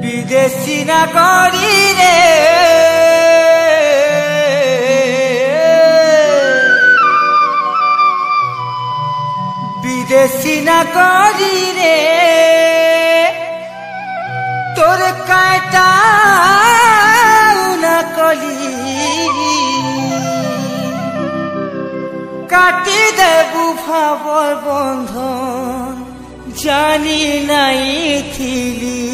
বিদেশী নাগরী রে বিদেশী নাগরী রে তোর কাটা না কলি কাটি দেবু ভাবর বন্ধন জানি নাই থিলি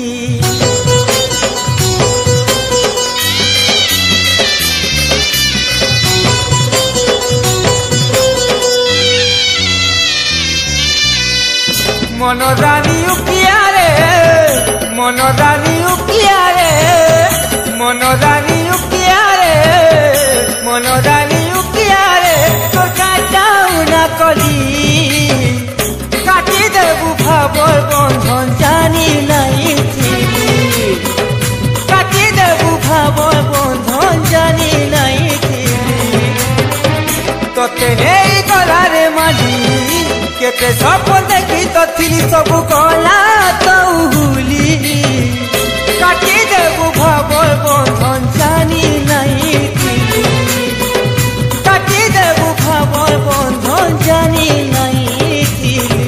মনরানী উকিয়ারে মনরানী উকিয়ারে মনরানী উকিয়ারে মনরানী উকিয়ারে তোর কাটাও না কলি কাটি দেবু ভাবর বন্ধন জানি নাই থিলি কাটি দেবু ভাবর বন্ধন জানি নাই থিলি তোতে নেই গলারে মালি কেতে সপন দেখি তো থিলি সবু কলা তো ভুলি কাটি দেবু ভাবর বন্ধন জানি নাই থিলি কাটি দেবু ভাবর বন্ধন জানি নাই থিলি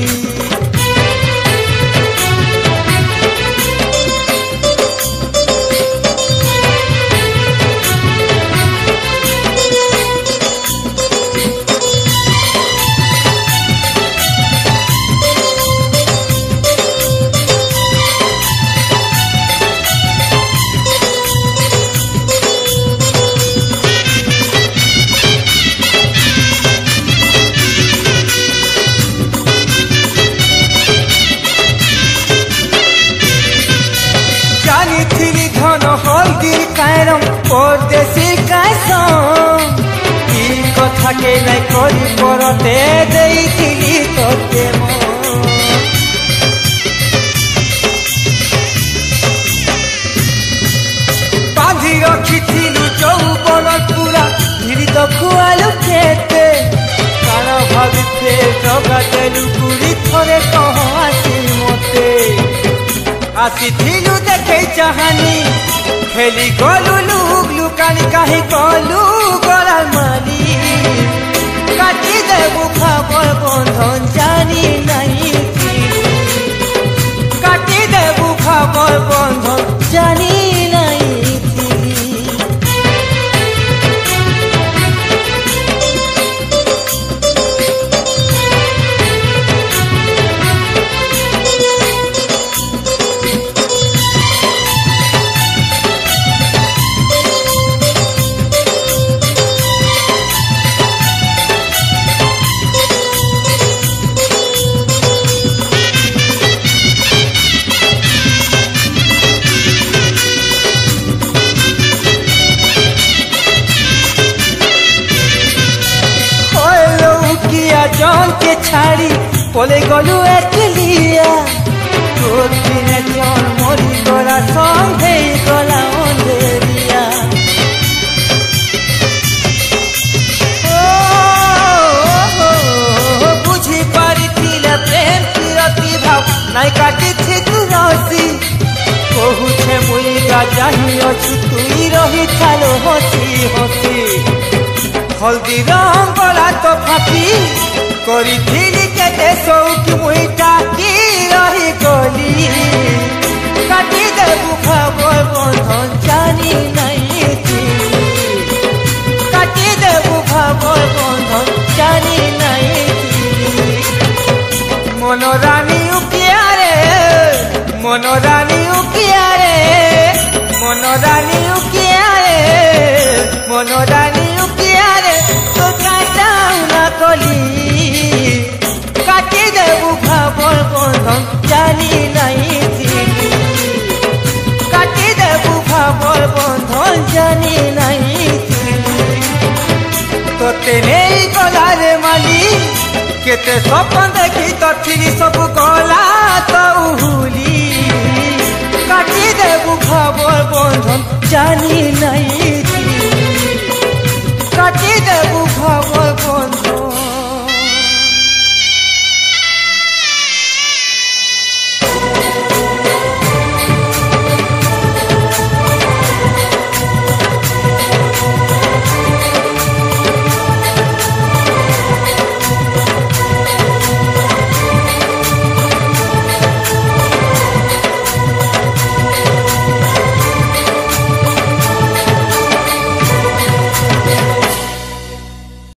परदेशी कायसम की कथा के नहीं करी परते देइथिली तोते बांधी रखिथिलु चौबन पूरा भिड़ी तो खुआलु खेते काण भाभी फेर जगा देलु पूरी थरे कह आसी मते आसीथिलु देखे चाहानी खेली गलु लुक लुकानी काहे गलु गलाल माली काटी देबु भाबर बंधन जानी नहीं काटी देबु भाबर बंधन जानी नहीं जन के छाड़ी पले गलु एकलिया तोर बिना जन मरी गला संगे गला अंधेरिया बुझी पारी थिले प्रेम प्रीति भाव नाई काटी थी तू रसी कहू छे मुई गाजाही अछु तुई रही थालो हसी हसी हल्दी रंग गला तो फाटी करी थिली केते सौखी मुई टाकी रही गली काटी देबु भाबर बंधन जानी नहीं थिली काटी देबु भाबर बंधन जानी नहीं थिली मनरानी उकियारे मनरानी उकियारे मनरानी उकियारे मनरानी उकियारे तो काटाऊ ना कली काटी देबु भाबर बंधन जानी नहीं थिली काटी देबु भाबर बंधन जानी नहीं थिली तोते नहीं गलारे माली केते सपन देखी तथिनी सब गला तो उहुली काटी देबु खबर बंधन जानी नहीं